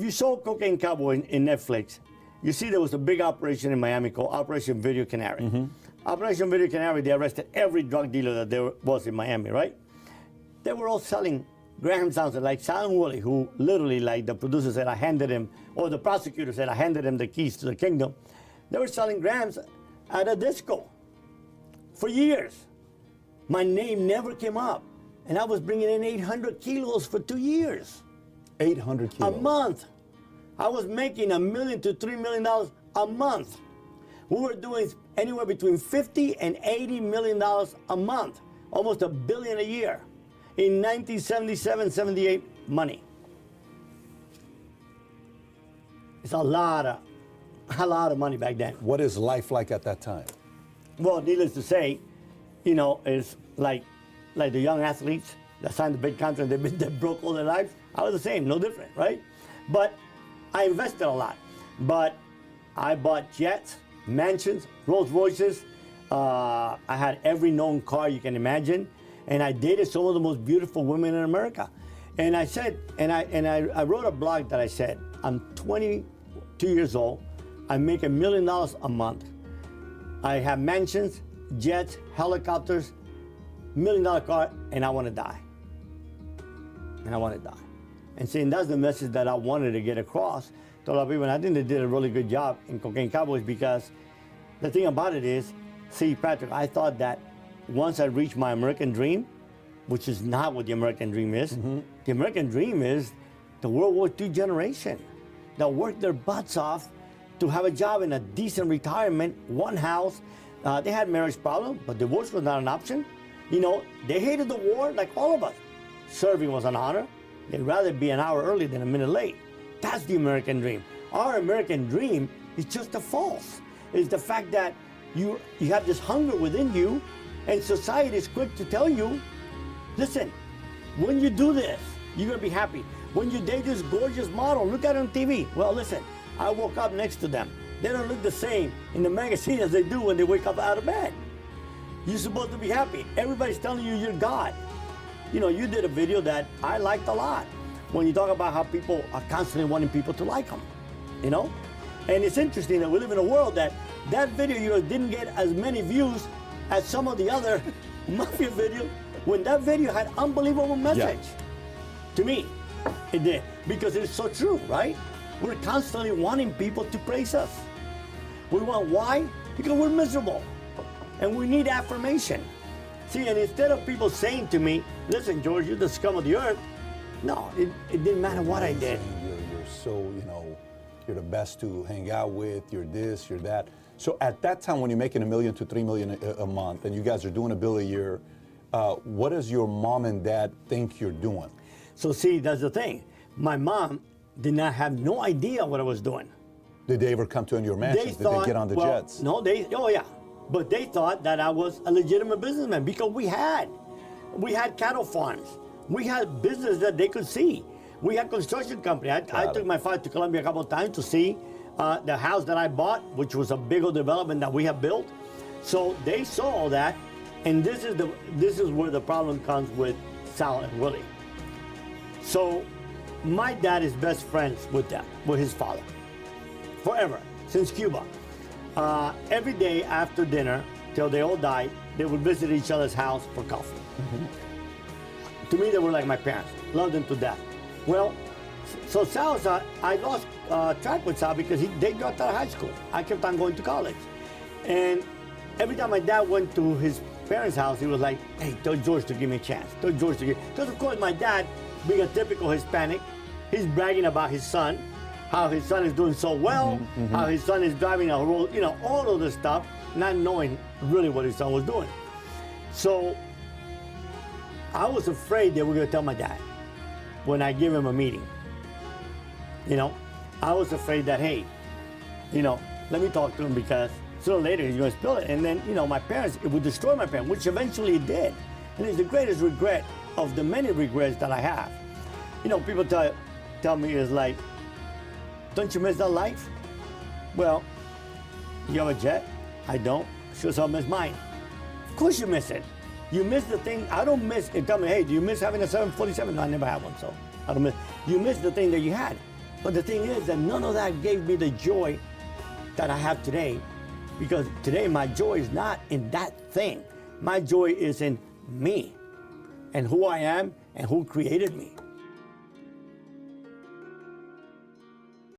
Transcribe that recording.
if you saw Cocaine Cowboy in Netflix, you see there was a big operation in Miami called Operation Video Canary. Mm-hmm. Operation Video Canary, they arrested every drug dealer that there was in Miami, right? They were all selling Graham Townsend, like Silent Willie, who literally, like the producer said, I handed him, or the prosecutor said, I handed him the keys to the kingdom. They were selling grams at a disco for years. My name never came up, and I was bringing in 800 kilos for 2 years. 800 kilos? A month. I was making $1 million to $3 million a month. We were doing anywhere between $50 and $80 million a month, almost $1 billion a year. In 1977, 78 money. It's a lot of money back then. What is life like at that time? Well, needless to say, you know, it's like the young athletes that signed the big contract, they've been broke all their lives. I was the same, no different, right? But I invested a lot. But I bought jets, mansions, Rolls Royces. I had every known car you can imagine. And I dated some of the most beautiful women in America. And I said, I wrote a blog that I said, I'm 22 years old. I make $1 million a month. I have mansions, jets, helicopters, $1 million car, and I want to die. And I want to die. And saying that's the message that I wanted to get across to a lot of people. And I think they did a really good job in Cocaine Cowboys, because the thing about it is, see, Patrick, I thought that once I reached my American dream, which is not what the American dream is. Mm-hmm. The American dream is the World War II generation that worked their butts off to have a job in a decent retirement, one house. They had marriage problems, but divorce was not an option. You know, they hated the war like all of us. Serving was an honor. They'd rather be an hour early than a minute late. That's the American dream. Our American dream is just a false. It's the fact that you have this hunger within you, and society is quick to tell you, listen, when you do this, you're gonna be happy. When you date this gorgeous model, look at her on TV. Well, listen, I woke up next to them. They don't look the same in the magazine as they do when they wake up out of bed. You're supposed to be happy. Everybody's telling you you're God. You know, you did a video that I liked a lot when you talk about how people are constantly wanting people to like them, you know? And it's interesting that we live in a world that video of yours didn't get as many views as some of the other mafia videos, when that video had unbelievable message. Yeah. To me, it did, because it's so true, right? We're constantly wanting people to praise us. We want, why? Because we're miserable, and we need affirmation. See, and instead of people saying to me, listen, George, you're the scum of the earth, no, it didn't matter what I did. You're so, you know, you're the best to hang out with, you're this, you're that. So at that time, when you're making $1 million to $3 million a month, and you guys are doing $1 billion a year, what does your mom and dad think you're doing? So see, that's the thing. My mom did not have no idea what I was doing. Did they ever come to your mansions? Did they get on the jets? No, oh yeah. But they thought that I was a legitimate businessman, because we had cattle farms. We had business that they could see. We had construction company. I took my father to Colombia a couple of times to see the house that I bought, which was a big old development that we have built. So they saw all that, and this is where the problem comes with Sal and Willie. So my dad is best friends with them, with his father, forever, since Cuba. Every day after dinner, till they all died, they would visit each other's house for coffee. Mm-hmm. To me, they were like my parents, loved them to death. Well, so Sal's, I lost track with Sal because they dropped out of high school. I kept on going to college. And every time my dad went to his parents' house, he was like, hey, tell George to give me a chance. Tell George to give. Because of course my dad, being a typical Hispanic, he's bragging about his son, how his son is doing so well, mm-hmm, mm-hmm. how his son is driving a role, you know, all of this stuff, not knowing really what his son was doing. So I was afraid they were going to tell my dad when I give him a meeting. You know, I was afraid that, hey, you know, let me talk to him, because sooner or later he's going to spill it. And then, you know, my parents, it would destroy my parents, which eventually it did. And it's the greatest regret of the many regrets that I have. You know, people tell me, it's like, don't you miss that life? Well, you have a jet? I don't. Sure as hell miss mine. Of course you miss it. You miss the thing. I don't miss it. Tell me, hey, do you miss having a 747? No, I never had one, so I don't miss. You miss the thing that you had. But the thing is that none of that gave me the joy that I have today, because today my joy is not in that thing. My joy is in me and who I am and who created me.